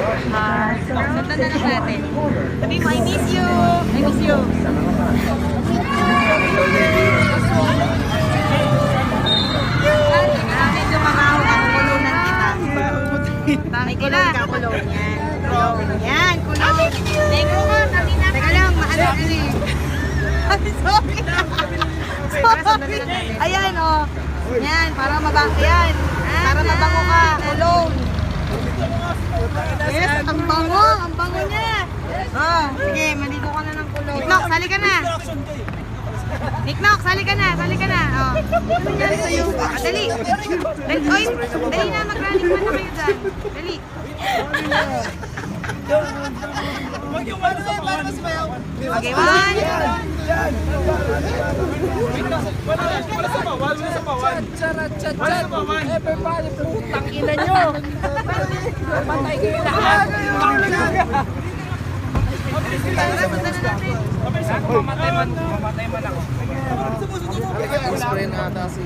Sundan na lang natin. Sabi mo, I miss you. I miss you. Medyo makahon ang kulunan kita. May kulong ka, kulong. Yan. Kulong. Yan, kulong. Negro ka, kami na. Teka lang, maano kasi. Sorry. Sorry. Ayan, oh. Yan, para mabango. Yan. Para mabango ka. Kulong. Yes, ang bango. Ang bango niya. Oh, sige, maligo ka na ng kulong. Niknok, sali ka na. Niknok, sali ka na. Sali ka na. Oh. Ano nangyari sa'yo? Dali. Dali, oy. Dali na, mag-running man na kayo dyan. Dali. Okay, one. Everybody, putang ina nyo! Patay kayo lahat! Tara, punta na natin. Mamatay man ako. Spray na ata si...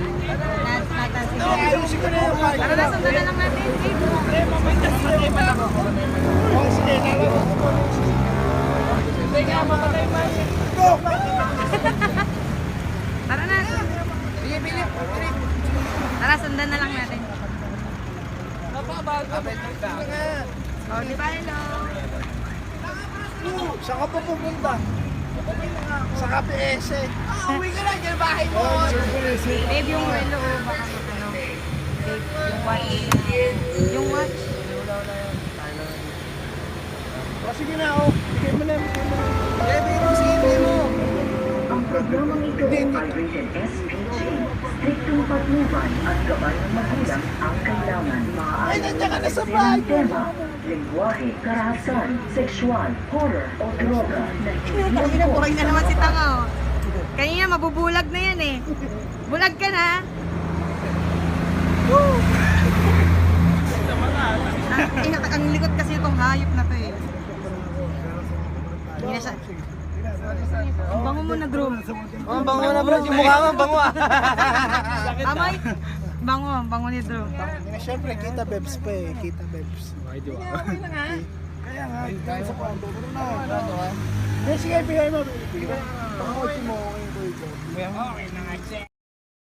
Tara na, sundan na lang natin. Mamatay man ako. Hindi nga, mamatay man. Tara na. Tara, sundan na lang natin. Oh, di ba, hello? Saan ka pa pupunta? Sa KPS eh. Uwi ka na, dyan bahay mo. Babe, yung hello, baka ano. Babe, yung watch. Yung watch. O sige na, oh. Bigay mo na. Bigay mo. Ang programang ito ay rated SPG. Striktong patnubay at gabay ng magulang ang kailangan. Ay, nandiyan ka na sa Maaari bahay. tema, lingwahe, karahasan, sexual, horror o droga na hindi Buhay na naman si Tanga, oh. Kanina, mabubulag na yan, eh. Bulag ka na. Ang likot kasi itong hayop na to, eh. Hindi na siya. Ang bango mo na, Drew. Oh, bango na bro. Yung mukha mo, bango ah. Amay. Bango, bango ni Drew. Siyempre, kita bebs pa eh. Kita bebs. Ay, di ba? Kaya nga. Kaya sa kwanto. Sige, bigay mo. Bigay mo. Pakakotsi mo. Okay na nga.